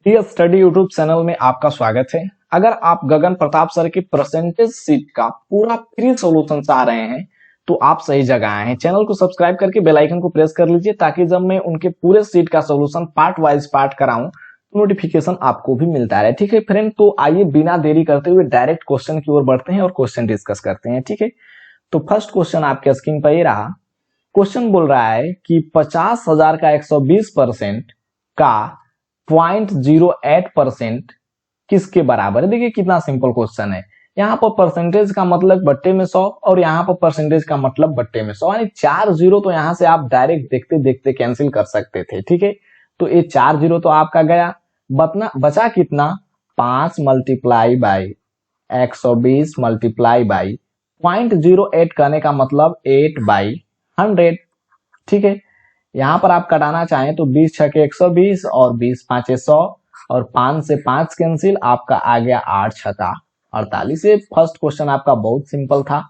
प्रिय study YouTube channel में आपका स्वागत है। अगर आप गगन प्रताप सर की परसेंटेज सीट का पूरा फ्री सॉल्यूशन चाह रहे हैं तो आप सही जगह आए हैं। चैनल को सब्सक्राइब करके बेल आइकन को प्रेस कर लीजिए ताकि जब मैं उनके पूरे सीट का सॉल्यूशन पार्ट वाइज पार्ट कराऊं तो नोटिफिकेशन आपको भी मिलता रहे। ठीक है फ्रेंड, तो आइए बिना देरी करते हुए डायरेक्ट क्वेश्चन की ओर बढ़ते हैं और क्वेश्चन डिस्कस करते हैं। ठीक है, तो फर्स्ट क्वेश्चन आपके स्क्रीन पर ये रहा। क्वेश्चन बोल रहा है कि 50,000 का 120% का 0.08% किसके बराबर है। देखिए कितना सिंपल क्वेश्चन है। यहाँ पर परसेंटेज का मतलब बट्टे में 100 और यहाँ पर परसेंटेज का मतलब बट्टे में 100, यानी 4 जीरो तो यहाँ से आप डायरेक्ट देखते देखते कैंसिल कर सकते थे। ठीक है, तो ये 4 जीरो तो आपका गया, बचा कितना 5 मल्टीप्लाई बाई 120 मल्टीप्लाई बाई 0.08 करने का मतलब 8/100। ठीक है, यहाँ पर आप कटाना चाहें तो 20 छके 120 और 20 पांचे 100 और 5 से 5 कैंसिल, आपका आ गया 8 छका 48। ये फर्स्ट क्वेश्चन आपका बहुत सिंपल था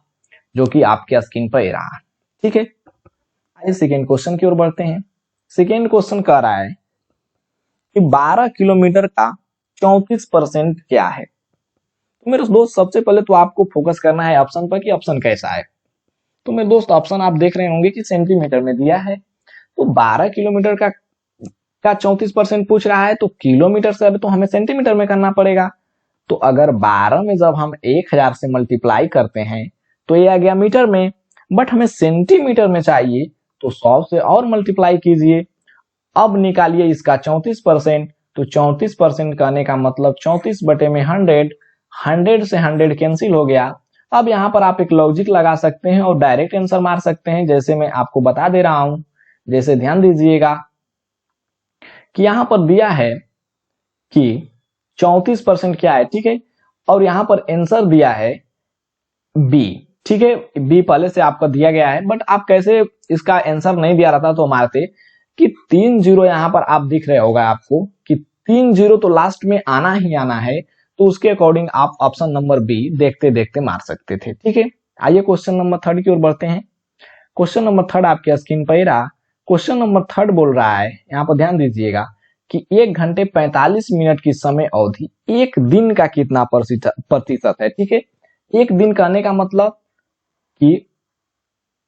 जो कि आपके स्क्रीन पर रहा। ठीक है, आइए सेकेंड क्वेश्चन की ओर बढ़ते हैं। सेकेंड क्वेश्चन कह रहा है कि 12 किलोमीटर का 34% क्या है। तो मेरे दोस्त सबसे पहले तो आपको फोकस करना है ऑप्शन पर कि ऑप्शन कैसा है। तो मेरे दोस्त ऑप्शन आप देख रहे होंगे कि सेंटीमीटर में दिया है, तो 12 किलोमीटर का 34% पूछ रहा है तो किलोमीटर से अब तो हमें सेंटीमीटर में करना पड़ेगा। तो अगर 12 में जब हम 1000 से मल्टीप्लाई करते हैं तो ये आ गया मीटर में, बट हमें सेंटीमीटर में चाहिए तो 100 से और मल्टीप्लाई कीजिए। अब निकालिए इसका 34%, तो 34% करने का मतलब 34 बटे में 100, 100 से 100 कैंसिल हो गया। अब यहाँ पर आप एक लॉजिक लगा सकते हैं और डायरेक्ट आंसर मार सकते हैं, जैसे मैं आपको बता दे रहा हूं। जैसे ध्यान दीजिएगा कि यहां पर दिया है कि 34% क्या है। ठीक है, और यहां पर आंसर दिया है बी। ठीक है, बी पहले से आपका दिया गया है, बट आप कैसे इसका आंसर नहीं दिया रहता तो मारते कि 3 जीरो यहां पर आप दिख रहे होगा आपको कि 3 जीरो तो लास्ट में आना ही आना है, तो उसके अकॉर्डिंग आप ऑप्शन नंबर बी देखते देखते मार सकते थे। ठीक है, आइए क्वेश्चन नंबर थर्ड की ओर बढ़ते हैं। क्वेश्चन नंबर थर्ड आपके स्क्रीन पर रहा। क्वेश्चन नंबर थर्ड बोल रहा है, यहाँ पर ध्यान दीजिएगा कि 1 घंटे 45 मिनट की समय अवधि एक दिन का कितना प्रतिशत है। ठीक है, एक दिन कहने का मतलब कि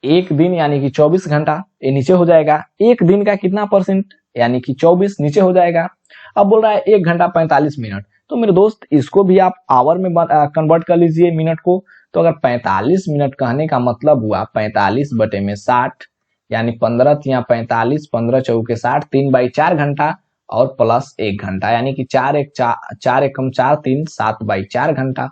एक दिन यानी कि 24 घंटा, ये नीचे हो जाएगा। एक दिन का कितना परसेंट यानी कि 24 नीचे हो जाएगा। अब बोल रहा है 1 घंटा 45 मिनट, तो मेरे दोस्त इसको भी आप आवर में कन्वर्ट कर लीजिए मिनट को। तो अगर 45 मिनट कहने का मतलब हुआ 45 बटे में 60, यानी 15 या 45, 15 चौके 60, 3/4 घंटा और प्लस 1 घंटा, यानी कि 4 एकम 4 3 7/4 घंटा।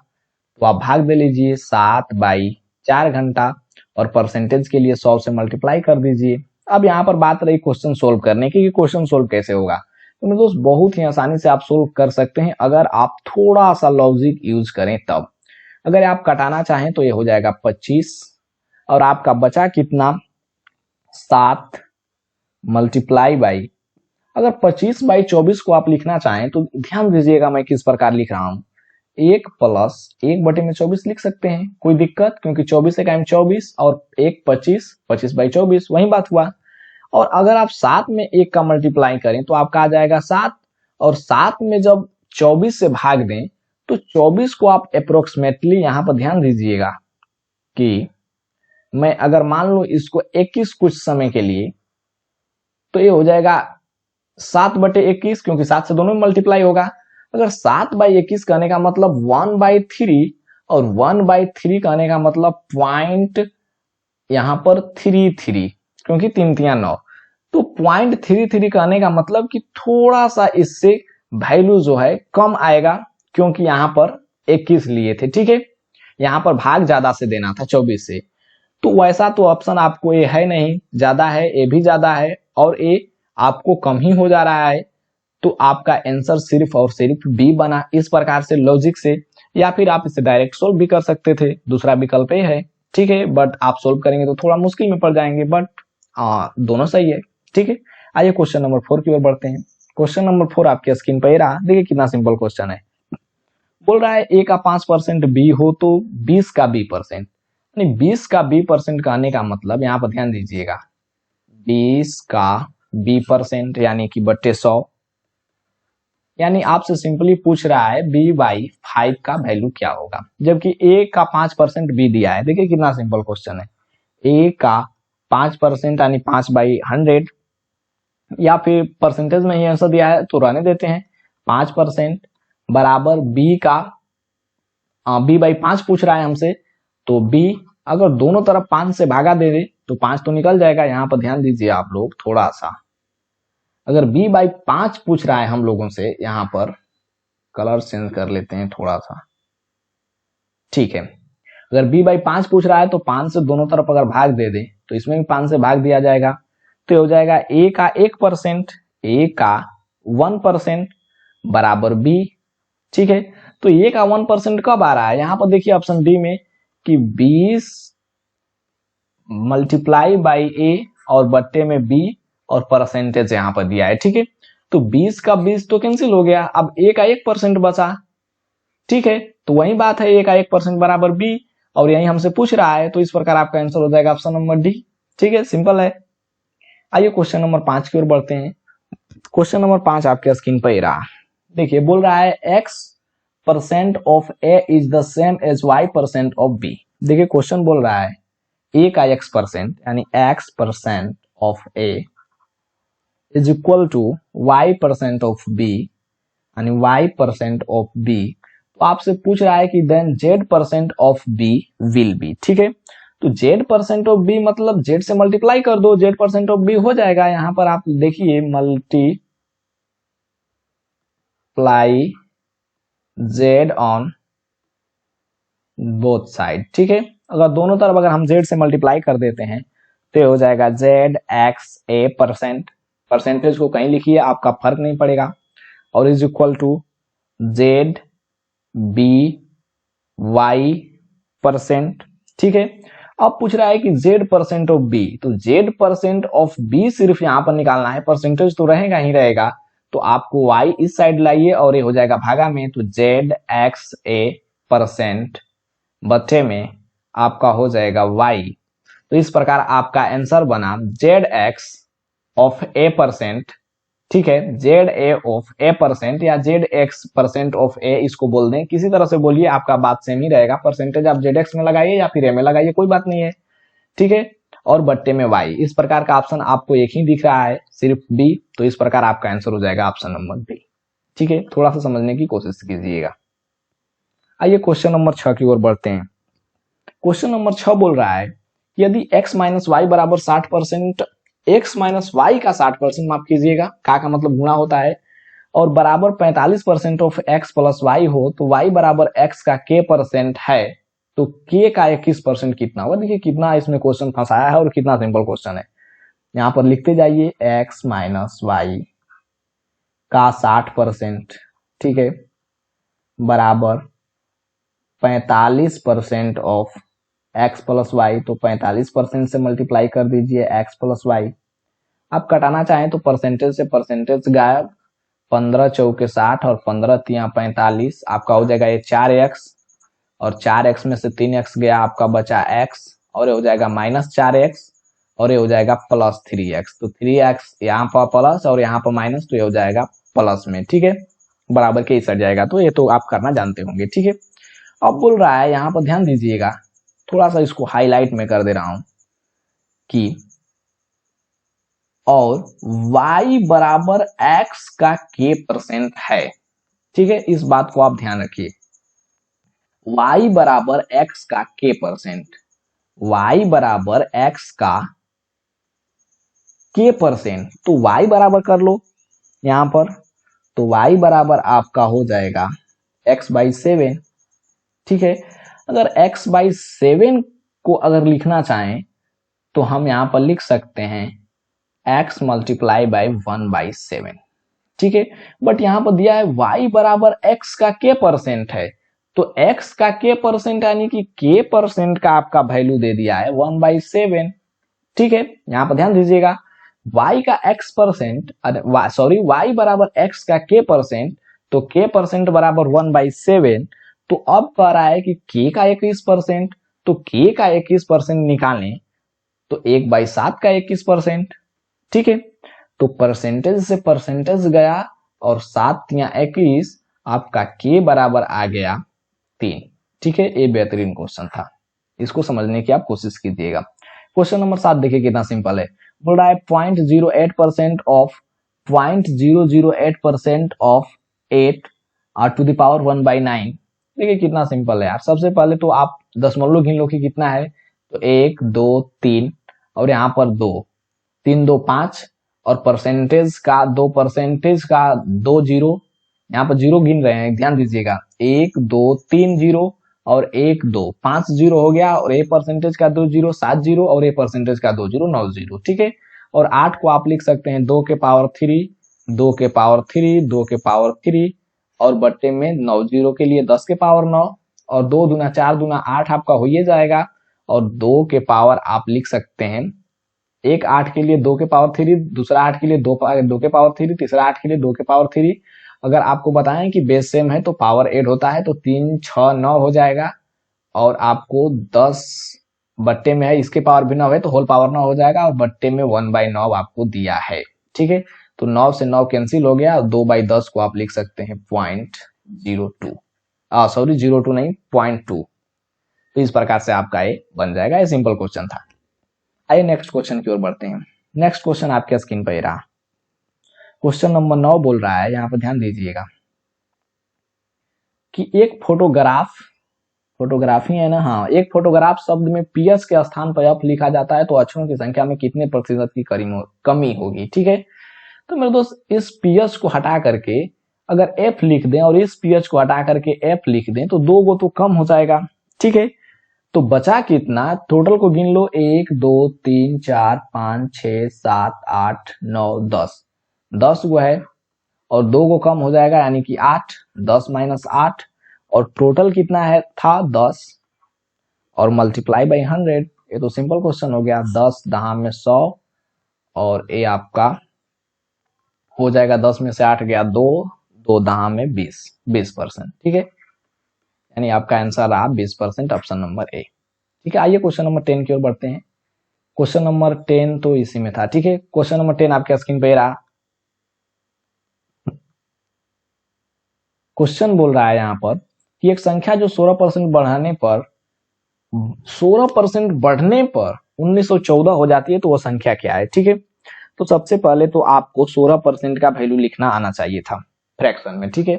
तो आप भाग दे लीजिए 7/4 घंटा और परसेंटेज के लिए 100 से मल्टीप्लाई कर दीजिए। अब यहाँ पर बात रही क्वेश्चन सोल्व करने की, क्वेश्चन सोल्व कैसे होगा। तो मेरे दोस्त बहुत ही आसानी से आप सोल्व कर सकते हैं अगर आप थोड़ा सा लॉजिक यूज करें तब। अगर आप कटाना चाहें तो ये हो जाएगा 25 और आपका बचा कितना 7 मल्टीप्लाई बाई, अगर 25/24 को आप लिखना चाहें तो ध्यान दीजिएगा मैं किस प्रकार लिख रहा हूं। 1 प्लस 1 बटे में 24 लिख सकते हैं, कोई दिक्कत, क्योंकि 24 से टाइम 24 और 1 25, 25/24 वही बात हुआ। और अगर आप 7 में 1 का मल्टीप्लाई करें तो आपका आ जाएगा 7, और 7 में जब 24 से भाग दें तो 24 को आप अप्रोक्सीमेटली यहाँ पर ध्यान दीजिएगा कि मैं अगर मान लो इसको 21 कुछ समय के लिए, तो ये हो जाएगा 7/21, क्योंकि 7 से दोनों में मल्टीप्लाई होगा। अगर 7/21 कहने का मतलब 1/3 और 1/3 कहने का मतलब पॉइंट यहाँ पर 33, क्योंकि 3 3 9, तो 0.33 कहने का मतलब कि थोड़ा सा इससे वैल्यू जो है कम आएगा, क्योंकि यहाँ पर 21 लिए थे। ठीक है, यहाँ पर भाग ज्यादा से देना था 24 से, तो वैसा तो ऑप्शन आपको ये है नहीं, ज्यादा है, ये भी ज्यादा है और ये आपको कम ही हो जा रहा है। तो आपका आंसर सिर्फ और सिर्फ बी बना। इस प्रकार से लॉजिक से, या फिर आप इसे डायरेक्ट सोल्व भी कर सकते थे, दूसरा विकल्प ये है। ठीक है, बट आप सोल्व करेंगे तो थोड़ा मुश्किल में पड़ जाएंगे, बट दोनों सही है। ठीक है, आइए क्वेश्चन नंबर 4 की ओर बढ़ते हैं। क्वेश्चन नंबर 4 आपके स्क्रीन पर रहा। देखिए कितना सिंपल क्वेश्चन है। बोल रहा है ए का 5% बी हो तो 20 का बी परसेंट, यानी 20 का बी परसेंट कहने का मतलब, यहाँ पर ध्यान दीजिएगा, 20 का बी परसेंट यानी कि बट्टे 100, यानी आपसे सिंपली पूछ रहा है b बाई 5 का वैल्यू क्या होगा, जबकि a का 5% b दिया है। देखिए कितना सिंपल क्वेश्चन है। a का 5% यानी 5/100, या फिर परसेंटेज में ही आंसर दिया है तो रहने देते हैं। 5% बराबर b का b/5 पूछ रहा है हमसे, तो b अगर दोनों तरफ 5 से भागा दे दे तो 5 तो निकल जाएगा। यहाँ पर ध्यान दीजिए आप लोग थोड़ा सा, अगर b/5 पूछ रहा है हम लोगों से, यहाँ पर कलर चेंज कर लेते हैं थोड़ा सा, ठीक है। अगर b/5 पूछ रहा है तो 5 से दोनों तरफ अगर भाग दे दे तो इसमें भी 5 से भाग दिया जाएगा, तो हो जाएगा a का 1%, a का 1% बराबर b, ठीक है। तो a का 1% कब आ रहा है, यहाँ पर देखिए ऑप्शन डी में कि 20 मल्टीप्लाई बाई a और बट्टे में b और परसेंटेज यहाँ पर दिया है, ठीक है। तो 20 का 20 तो कैंसिल हो गया, अब a का 1% बचा, ठीक है। तो वही बात है, a का 1% बराबर b, और यही हमसे पूछ रहा है, तो इस प्रकार आपका आंसर हो जाएगा ऑप्शन नंबर डी, ठीक है, सिंपल है। आइए क्वेश्चन नंबर 5 की ओर बढ़ते हैं। क्वेश्चन नंबर 5 आपके स्क्रीन पर ही रहा। देखिए बोल रहा है x% of a is the same as y% of b। देखिए क्वेश्चन बोल रहा है a का x% यानी x% of a is equal to y% of b यानी y% ऑफ b। तो आपसे पूछ रहा है कि then z% of b will be, ठीक है। तो z% ऑफ b मतलब z से मल्टीप्लाई कर दो, z% ऑफ b हो जाएगा। यहाँ पर आप देखिए multiply z on both side, ठीक है। अगर दोनों तरफ अगर हम z से मल्टीप्लाई कर देते हैं तो हो जाएगा zxa%, परसेंटेज को कहीं लिखिए, आपका फर्क नहीं पड़ेगा, और इज इक्वल टू zby%, ठीक है। अब पूछ रहा है कि z% ऑफ b, तो z% ऑफ b सिर्फ यहाँ पर निकालना है, परसेंटेज तो रहेगा ही रहेगा, तो आपको y इस साइड लाइए और ये हो जाएगा भागा में, तो zxa% बट्टे में आपका हो जाएगा y। तो इस प्रकार आपका आंसर बना zx ऑफ a%, ठीक है, za ऑफ a% या zx% ऑफ a, इसको बोल दें, किसी तरह से बोलिए, आपका बात सेम ही रहेगा। परसेंटेज आप zx में लगाइए या फिर a में लगाइए, कोई बात नहीं है, ठीक है। और बट्टे में y, इस प्रकार का ऑप्शन आपको एक ही दिख रहा है, सिर्फ b, तो इस प्रकार आपका आंसर हो जाएगा ऑप्शन नंबर बी, ठीक है। थोड़ा सा समझने की कोशिश कीजिएगा। आइए क्वेश्चन नंबर 6 की ओर बढ़ते हैं। क्वेश्चन नंबर 6 बोल रहा है यदि x माइनस वाई बराबर 60%, x माइनस वाई का 60% माफ कीजिएगा, का मतलब गुणा होता है, और बराबर 45% ऑफ x प्लस वाई हो, तो y बराबर x का k% है, तो k का 21% कितना होगा। देखिए कितना इसमें क्वेश्चन फंसाया है और कितना सिंपल क्वेश्चन है। यहाँ पर लिखते जाइए x माइनस वाई का 60%, ठीक है, बराबर 45% ऑफ x प्लस वाई, तो 45% से मल्टीप्लाई कर दीजिए x प्लस वाई। आप कटाना चाहें तो परसेंटेज से परसेंटेज गायब, 15 चौके 60 और 15 तिया 45, आपका हो जाएगा ये 4x, और 4x में से 3x गया, आपका बचा x, और ये हो जाएगा -4x, और ये हो जाएगा प्लस 3x, तो 3x यहाँ पर प्लस और यहाँ पर माइनस, तो ये हो जाएगा प्लस में, ठीक है, बराबर के इस जाएगा, तो ये तो आप करना जानते होंगे, ठीक है। अब बोल रहा है यहाँ पर ध्यान दीजिएगा, थोड़ा सा इसको हाईलाइट में कर दे रहा हूं कि और y बराबर x का k% है, ठीक है, इस बात को आप ध्यान रखिए, y बराबर x का k%, y बराबर x का k%, तो y बराबर कर लो यहां पर, तो y बराबर आपका हो जाएगा x/7, ठीक है। अगर x/7 को अगर लिखना चाहें तो हम यहां पर लिख सकते हैं x मल्टीप्लाई बाई 1/7, ठीक है। बट यहां पर दिया है y बराबर x का k% है, तो x का k% यानी कि k% का आपका वैल्यू दे दिया है 1/7, ठीक है। यहां पर ध्यान दीजिएगा, y का x%, सॉरी y बराबर x का k%, तो k% बराबर 1/7, तो अब कह रहा है कि k का 21%, तो k का 21% निकालें तो 1/7 का 21%, ठीक है। तो परसेंटेज से परसेंटेज गया और 7 या 21 आपका के बराबर आ गया 3। ठीक है, ये बेहतरीन क्वेश्चन था, इसको समझने की आप कोशिश कीजिएगा। क्वेश्चन नंबर 7 देखिए कितना सिंपल है। बोल रहा है 0.08% of 0.008% of 8 to the power 1/9। देखिए कितना सिंपल है यार। सबसे पहले तो आप दशमलव गिन लो कि कितना है, तो 1 2 3 और यहाँ पर 2, 3 2 5 और परसेंटेज का 2 जीरो, यहाँ पर जीरो गिन रहे हैं, ध्यान दीजिएगा। 1 2 3 जीरो और 1 2 5 जीरो हो गया, और ए परसेंटेज का 2 जीरो 7 जीरो और ए परसेंटेज का 2 जीरो 9 जीरो। ठीक है, और 8 को आप लिख सकते हैं 2 के पावर 3, 2 के पावर 3, 2 के पावर 3 और बट्टे में 9 जीरो के लिए 10 के पावर 9 और 2 दूना 4 दूना 8 आपका हो ही जाएगा। और 2 के पावर आप लिख सकते हैं, एक 8 के लिए 2 के पावर 3, दूसरा 8 के लिए 2 के पावर 3, तीसरा 8 के लिए 2 के पावर 3। अगर आपको बताएं कि बेस सेम है तो पावर ऐड होता है, तो 3 6 9 हो जाएगा। और आपको 10 बट्टे में है, इसके पावर भी 9 है तो होल पावर 9 हो जाएगा, और बट्टे में 1/9 आपको दिया है। ठीक है, तो 9 से 9 कैंसिल हो गया, 2/10 को आप लिख सकते हैं 0.02, सॉरी 0.2 नहीं 0.2। तो इस प्रकार से आपका ये बन जाएगा। ये सिंपल क्वेश्चन था। आइए नेक्स्ट क्वेश्चन की ओर बढ़ते हैं। नेक्स्ट क्वेश्चन आपके स्क्रीन पर रहा। क्वेश्चन नंबर 9 बोल रहा है, यहाँ पर ध्यान दीजिएगा कि एक फोटोग्राफी है ना, हाँ, एक फोटोग्राफ शब्द में पीएस के स्थान पर एफ लिखा जाता है तो अक्षरों की संख्या में कितने प्रतिशत की कमी होगी। ठीक है, तो मेरे दोस्त इस पीएस को हटा करके अगर एफ लिख दें और इस पीएच को हटा करके एफ लिख दें तो 2 गो तो कम हो जाएगा। ठीक है, तो बचा कितना, टोटल को गिन लो, 1 2 3 4 5 6 7 8 9 10, 10 गो है और 2 गो कम हो जाएगा यानी कि 8, 10 - 8 और टोटल कितना है था 10 और मल्टीप्लाई बाई 100। ये तो सिंपल क्वेश्चन हो गया। 10 दहा में 100 और ये आपका हो जाएगा 10 में से 8 गया 2, 2 दहा में 20%। ठीक है, यानी आपका आंसर रहा 20%, ऑप्शन नंबर ए। ठीक है, आइए क्वेश्चन नंबर 10 की ओर बढ़ते हैं। क्वेश्चन नंबर 10 तो इसी में था। ठीक है, क्वेश्चन नंबर 10 आपके स्क्रीन पे रहा। क्वेश्चन बोल रहा है यहाँ पर कि एक संख्या जो 16% बढ़ने पर 1914 हो जाती है तो वो संख्या क्या है। ठीक है, तो सबसे पहले तो आपको 16% का वैल्यू लिखना आना चाहिए था फ्रैक्शन में। ठीक है,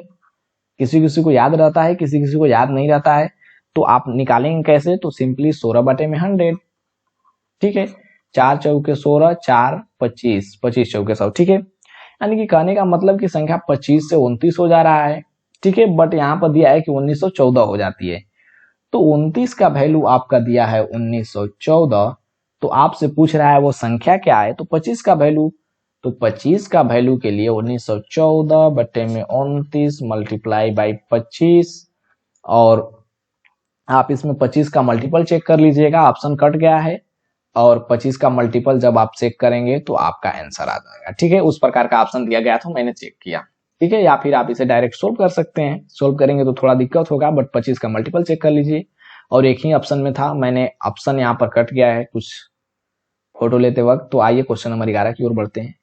किसी किसी को याद रहता है, किसी किसी को याद नहीं रहता है, तो आप निकालेंगे कैसे, तो सिंपली 16 बटे में 100। ठीक है, 4 चौके 16, 4 25, 25 चौके 100। ठीक है, यानी कि कहने का मतलब कि संख्या 25 से 29 हो जा रहा है। ठीक है, बट यहाँ पर दिया है कि 1914 हो जाती है, तो 29 का वैल्यू आपका दिया है 1914, तो आपसे पूछ रहा है वो संख्या क्या है, तो 25 का वैल्यू, तो 25 का वैल्यू के लिए 1914 बटे में 29 मल्टीप्लाई बाई 25, और आप इसमें 25 का मल्टीपल चेक कर लीजिएगा, ऑप्शन कट गया है, और 25 का मल्टीपल जब आप चेक करेंगे तो आपका आंसर आ जाएगा। ठीक है, उस प्रकार का ऑप्शन दिया गया था, मैंने चेक किया। ठीक है, या फिर आप इसे डायरेक्ट सोल्व कर सकते हैं, सोल्व करेंगे तो थोड़ा दिक्कत होगा, बट 25 का मल्टीपल चेक कर लीजिए। और एक ही ऑप्शन में था, मैंने ऑप्शन यहाँ पर कट गया है कुछ फोटो लेते वक्त। तो आइए क्वेश्चन नंबर 11 की ओर बढ़ते हैं।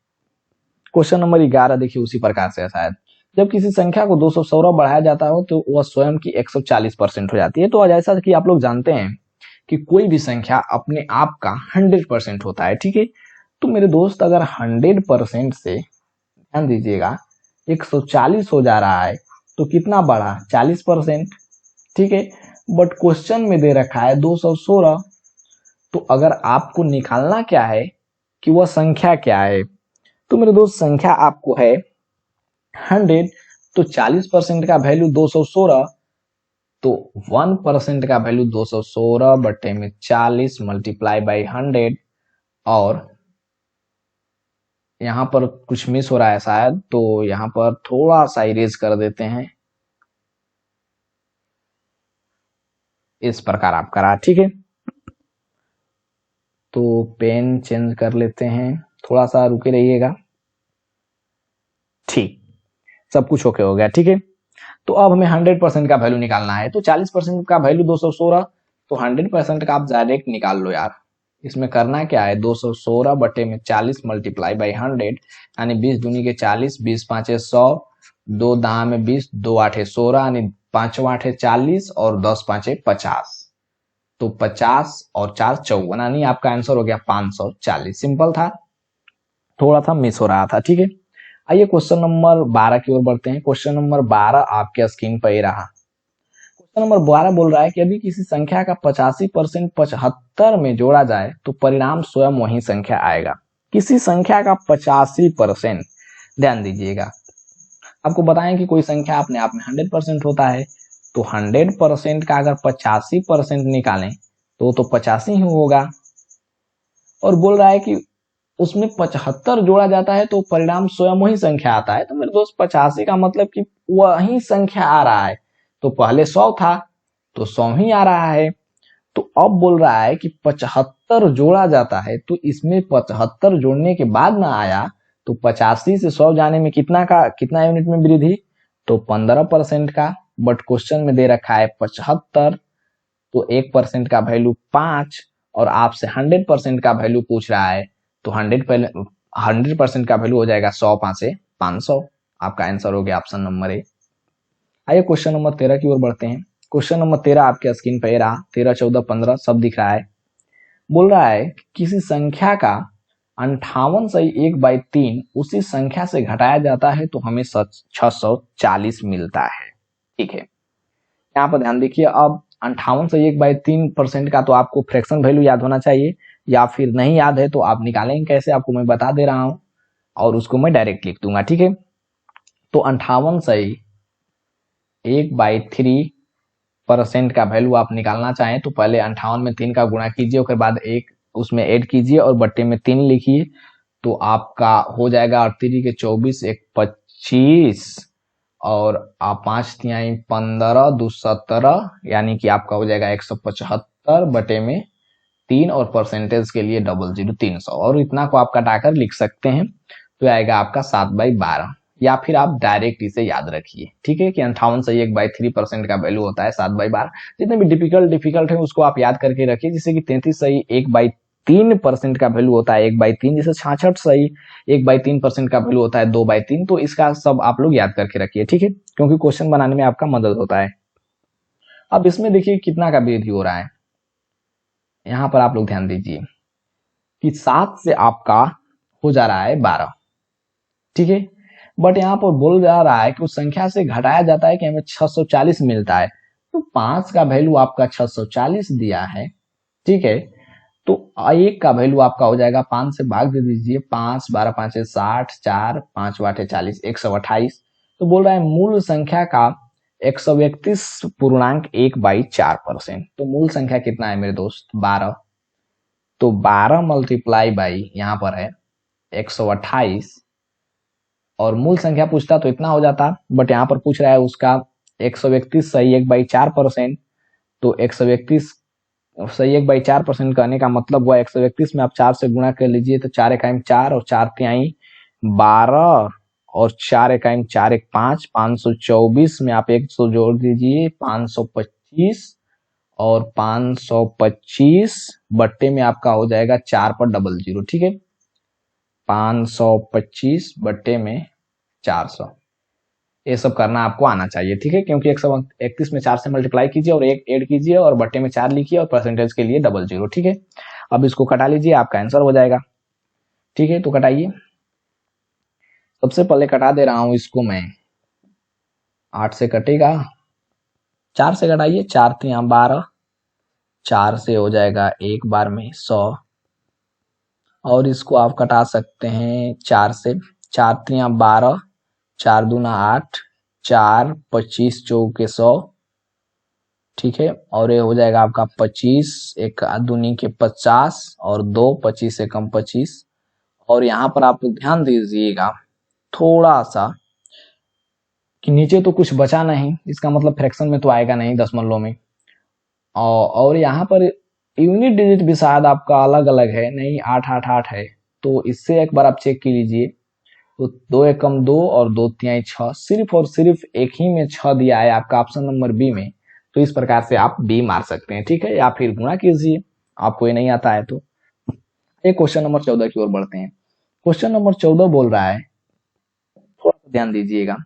क्वेश्चन नंबर 11 देखिए उसी प्रकार से है शायद। जब किसी संख्या को 216 बढ़ाया जाता हो तो वह स्वयं की 140% हो जाती है। तो जैसा कि आप लोग जानते हैं कि कोई भी संख्या अपने आप का 100% होता है। ठीक है, तो मेरे दोस्त अगर 100% से, ध्यान दीजिएगा, 140 हो जा रहा है तो कितना बढ़ा, 40%। ठीक है, बट क्वेश्चन में दे रखा है 216, तो अगर आपको निकालना क्या है कि वह संख्या क्या है, तो मेरे दोस्त संख्या आपको है 100, तो 40% का वैल्यू 216, तो 1% का वैल्यू 216 बटे में 40 मल्टीप्लाई बाई 100, और यहां पर कुछ मिस हो रहा है शायद, तो यहां पर थोड़ा सा इरेज कर देते हैं, इस प्रकार आप करा। ठीक है, तो पेन चेंज कर लेते हैं, थोड़ा सा रुके रहिएगा। ठीक, सब कुछ ओके हो गया। ठीक है, तो अब हमें 100% का वैल्यू निकालना है, तो 40% का वैल्यू 216, तो 100% का आप डायरेक्ट निकाल लो यार, इसमें करना क्या है, 216 बटे में 40 मल्टीप्लाई बाई 100, यानी 20 दूनी के 40, 20 पाँचे 100, 2 दाम में 20, 2 आठे 16, यानी 5 आठे 40 और 10 पाँचे 50, तो 50 और 4 54, यानी आपका आंसर हो गया 540। सिंपल था, थोड़ा सा मिस हो रहा था। ठीक है, आइए क्वेश्चन नंबर 12 की ओर बढ़ते हैं। क्वेश्चन नंबर 12 आपके स्क्रीन पर ही रहा। क्वेश्चन नंबर 12 बोल रहा है कि यदि किसी संख्या का 85% 75 में जोड़ा जाए तो परिणाम स्वयं वही संख्या आएगा। किसी संख्या का 85%, ध्यान दीजिएगा, आपको बताएं कि कोई संख्या अपने आप में 100% होता है, तो 100% का अगर 85% निकालें तो 85 ही होगा। और बोल रहा है कि उसमें 75 जोड़ा जाता है तो परिणाम स्वयं वही संख्या आता है। तो मेरे दोस्त 85 का मतलब कि वही संख्या आ रहा है, तो पहले 100 था तो 100 ही आ रहा है। तो अब बोल रहा है कि 75 जोड़ा जाता है, तो इसमें 75 जोड़ने के बाद ना आया तो 85 से 100 जाने में कितना यूनिट में वृद्धि, तो 15% का। बट क्वेश्चन में दे रखा है 75, तो 1% का वैल्यू 5 और आपसे 100% का वैल्यू पूछ रहा है, तो 100% का वैल्यू हो जाएगा 100 पांचे 500। आपका आंसर हो गया ऑप्शन नंबर ए। आइए क्वेश्चन नंबर 13 की ओर बढ़ते हैं। क्वेश्चन नंबर 13 आपके स्क्रीन पर रहा, 13 14 15 सब दिख रहा है। बोल रहा है कि किसी संख्या का 58 सही 1/3 उसी संख्या से घटाया जाता है तो हमें 640 मिलता है। ठीक है, यहाँ पर ध्यान देखिए, अब 58 से 1/3% का तो आपको फ्रैक्शन वैल्यू याद होना चाहिए, या फिर नहीं याद है तो आप निकालेंगे कैसे, आपको मैं बता दे रहा हूं और उसको मैं डायरेक्ट लिख दूंगा। ठीक है, तो 58 सही 1/3% का वैल्यू आप निकालना चाहें तो पहले 58 में 3 का गुणा कीजिए, उसके बाद एक उसमें ऐड कीजिए और बट्टे में 3 लिखिए, तो आपका हो जाएगा 3 के 24, 1 25 और आप 5 तिहाई 15, 2 17, यानी कि आपका हो जाएगा 175 बटे में 3 और परसेंटेज के लिए 00 300, और इतना को आप कटाकर लिख सकते हैं, तो आएगा आपका 7/12, या फिर आप डायरेक्ट इसे याद रखिए। ठीक है, कि 58 से 1/3% का वैल्यू होता है 7/12। जितने भी डिफिकल्ट है उसको आप याद करके रखिए, जैसे कि 33 सही 1/3% का वैल्यू होता है 1/3, जैसे 66 सही 1/3% का वैल्यू होता है 2/3। तो इसका सब आप लोग याद करके रखिए। ठीक है, क्योंकि क्वेश्चन बनाने में आपका मदद होता है। अब इसमें देखिए कितना का वृद्धि हो रहा है, यहां पर आप लोग ध्यान दीजिए कि 7 से आपका हो जा रहा है 12। ठीक है, बट यहाँ पर बोल जा रहा है कि उस संख्या से घटाया जाता है कि हमें 640 मिलता है, तो 5 का वैल्यू आपका 640 दिया है। ठीक है, तो 1 का वैल्यू आपका हो जाएगा 5 से भाग दे दीजिए, 5 12 5 60, 4 5 8 40, 128। तो बोल रहा है मूल संख्या का 131.1/4%। तो मूल संख्या कितना है मेरे दोस्त, 12। तो 12 मल्टीप्लाई बाई यहाँ पर है 128, और मूल संख्या पूछता तो इतना हो जाता, बट यहाँ पर पूछ रहा है उसका 131 सही 1/4%। तो 131 सही 1/4% करने का मतलब हुआ 131 में आप 4 से गुणा कर लीजिए, तो 4 इकाई 4 और 4 तिहाई 12 और 4 इकाई 4 1 5, 524 में आप 100 जोड़ दीजिए 525, और 525 बट्टे में आपका हो जाएगा 4 पर 00। ठीक है, 525 बट्टे में 400, ये सब करना आपको आना चाहिए। ठीक है, क्योंकि 131 में 4 से मल्टीप्लाई कीजिए और 1 ऐड कीजिए और बट्टे में 4 लिखिए और परसेंटेज के लिए 00। ठीक है, अब इसको कटा लीजिए, आपका आंसर हो जाएगा। ठीक है, तो कटाइए। सबसे पहले कटा दे रहा हूं इसको मैं, 8 से कटेगा, 4 से कटाइए, 4 3 12, 4 से हो जाएगा एक बार में 100, और इसको आप कटा सकते हैं 4 से, 4 3 12, 4 दूना 8, 4 25 चौके 100। ठीक है, और ये हो जाएगा आपका 25, एक दूनी के 50 और 2 25 से कम 25। और यहाँ पर आप ध्यान दीजिएगा थोड़ा सा कि नीचे तो कुछ बचा नहीं, इसका मतलब फ्रैक्शन में तो आएगा नहीं, दशमलव में। और यहाँ पर यूनिट डिजिट भी शायद आपका अलग अलग है, नहीं 888 है, तो इससे एक बार आप चेक कर लीजिए। तो 2 एकम 2 और 2 तिहाई 6, सिर्फ और सिर्फ एक ही में 6 दिया है आपका ऑप्शन नंबर बी में, तो इस प्रकार से आप बी मार सकते हैं। ठीक है, या फिर गुणा कीजिए, आपको ये नहीं आता है तो। एक क्वेश्चन नंबर 14 की ओर बढ़ते हैं। क्वेश्चन नंबर 14 बोल रहा है, थोड़ा सा ध्यान दीजिएगा,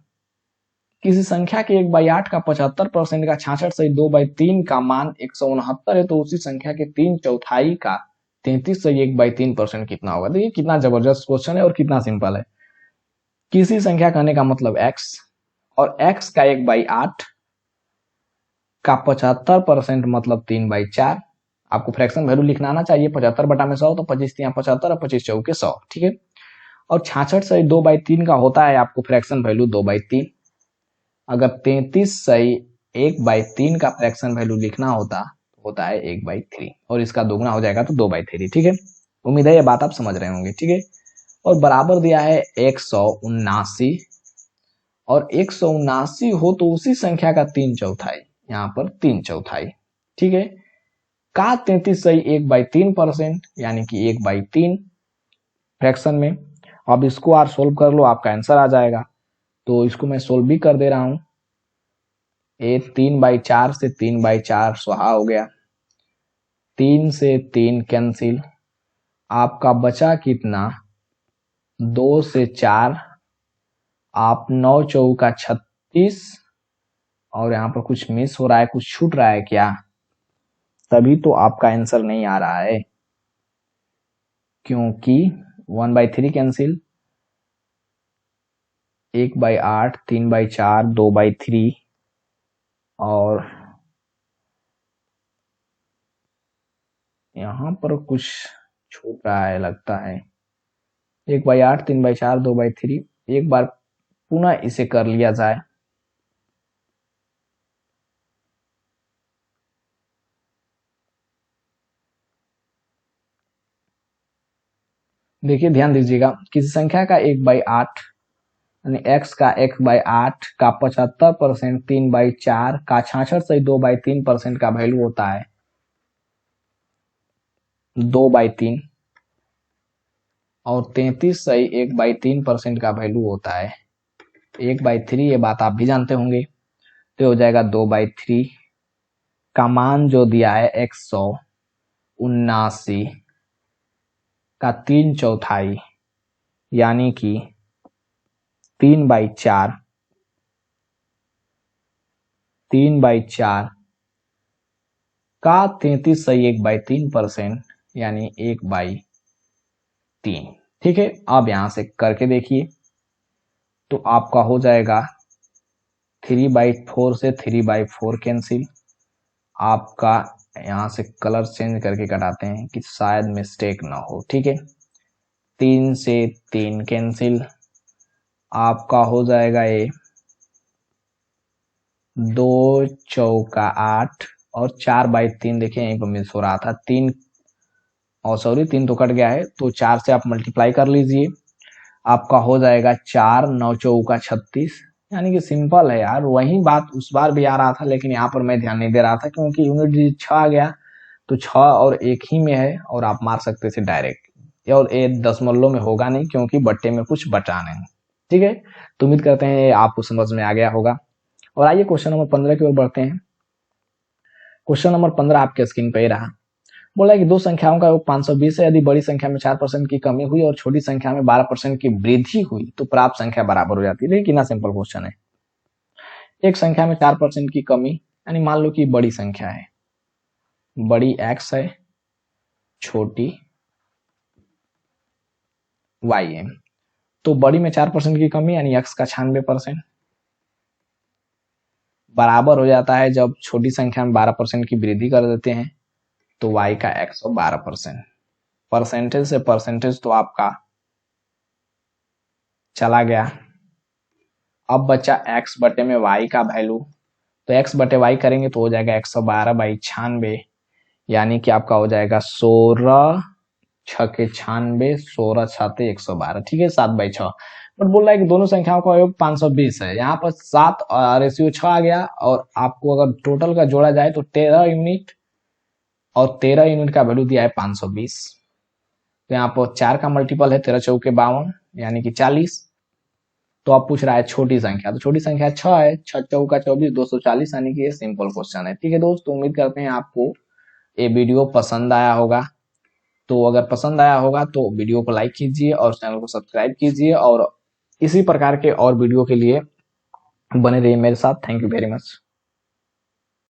किसी संख्या के 1/8 का 75% का 66 सही 2/3 का मान 169 है, तो उसी संख्या के 3/4 का 33 सही 1/3% कितना होगा। देखिए कितना जबरदस्त क्वेश्चन है और कितना सिंपल है। किसी संख्या कहने का मतलब x, और x का 1/8 का 75% मतलब 3/4। आपको फ्रैक्शन वैल्यू लिखना आना चाहिए। 75 बटा में 100 तो 25 3 75 और 25 चौके 100, ठीक है। और 66 सही 2/3 का होता है आपको फ्रैक्शन वैल्यू 2/3। अगर 33 सही 1/3 का फ्रैक्शन वैल्यू लिखना होता है 1/3, और इसका दोगुना हो जाएगा तो 2/3, ठीक है। उम्मीद है ये बात आप समझ रहे होंगे, ठीक है। और बराबर दिया है 179, और 179 हो तो उसी संख्या का 3/4, यहाँ पर 3/4, ठीक है। का 33 सही 1/3%, यानी कि 1/3 फ्रैक्शन में। अब इसको आप सोल्व कर लो, आपका आंसर आ जाएगा। तो इसको मैं सोल्व भी कर दे रहा हूं। ये 3/4 से 3/4 स्वाहा हो गया, 3 से 3 कैंसिल, आपका बचा कितना 2 से 4, आप 9 चौका 36, और यहाँ पर कुछ मिस हो रहा है, कुछ छूट रहा है क्या, तभी तो आपका आंसर नहीं आ रहा है, क्योंकि 1/3 कैंसिल, 1/8, 3/4, 2/3, और यहाँ पर कुछ छूट रहा है लगता है। 1/8, 3/4, 2/3, एक बार पुनः इसे कर लिया जाए। देखिए ध्यान दीजिएगा, किसी संख्या का 1/8 यानी x का 1/8 का 75%, 3/4 का 66 से 2/3% का वैल्यू होता है 2/3, और 33 सही 1/3% का वैल्यू होता है 1/3। ये बात आप भी जानते होंगे, तो हो जाएगा 2/3 का मान जो दिया है 179 का 3/4, यानी कि 3/4, 3/4 का 33 सही 1/3%, यानी 1/3, ठीक है। अब यहां से करके देखिए, तो आपका हो जाएगा 3/4 से 3/4 कैंसिल, आपका यहां से कलर चेंज करके कटाते हैं कि शायद मिस्टेक ना हो, ठीक है। 3 से 3 कैंसिल, आपका हो जाएगा ये 2 चौका 8, और 4/3 देखिए यहीं पर मिस हो रहा था, 3, और सॉरी 3 तो कट गया है, तो 4 से आप मल्टीप्लाई कर लीजिए, आपका हो जाएगा 4 9 चौका 36, यानी कि सिंपल है यार। वही बात उस बार भी आ रहा था, लेकिन यहाँ पर मैं ध्यान नहीं दे रहा था क्योंकि यूनिट डिजिट 6 आ गया, तो 6 और 1 ही में है, और आप मार सकते थे डायरेक्ट, और ये दशमलव में होगा नहीं क्योंकि बट्टे में कुछ बचा नहीं, ठीक है। तो उम्मीद करते हैं आपको समझ में आ गया होगा। और आइए क्वेश्चन नंबर 15 की ओर बढ़ते हैं। क्वेश्चन नंबर 15 आपके स्क्रीन पे ही रहा। बोला कि दो संख्याओं का योग 520 है, यदि बड़ी संख्या में 4% की कमी हुई और छोटी संख्या में 12% की वृद्धि हुई तो प्राप्त संख्या बराबर हो जाती है। देखिए कितना सिंपल क्वेश्चन है। एक संख्या में 4% की कमी, यानी मान लो कि बड़ी संख्या है, बड़ी x है, छोटी y है, तो बड़ी में 4% की कमी यानी x का 96% बराबर हो जाता है जब छोटी संख्या में 12% की वृद्धि कर देते हैं तो y का 112%। परसेंटेज से परसेंटेज तो आपका चला गया, अब बचा x बटे में y का वैल्यू, तो x बटे y करेंगे तो हो जाएगा 112/96, यानी कि आपका हो जाएगा 16 6 96, 16 6 112, ठीक है, 7/6। बट बोल रहा है कि दोनों संख्याओं का योग 520 है, यहाँ पर 7 रेशियो 6 आ गया, और आपको अगर टोटल का जोड़ा जाए तो 13 यूनिट, और 13 यूनिट का वैल्यू दिया है 520, तो यहाँ पर 4 का मल्टीपल है 13 चौके 52, यानी कि 40। तो आप पूछ रहा है छोटी संख्या, तो छोटी संख्या 6 है, 6 चौका 24, 240, यानी कि ये सिंपल क्वेश्चन है, ठीक है दोस्तों। उम्मीद करते हैं आपको ये वीडियो पसंद आया होगा। तो अगर पसंद आया होगा तो वीडियो को लाइक कीजिए और चैनल को सब्सक्राइब कीजिए, और इसी प्रकार के और वीडियो के लिए बने रहिए मेरे साथ। Thank you very much.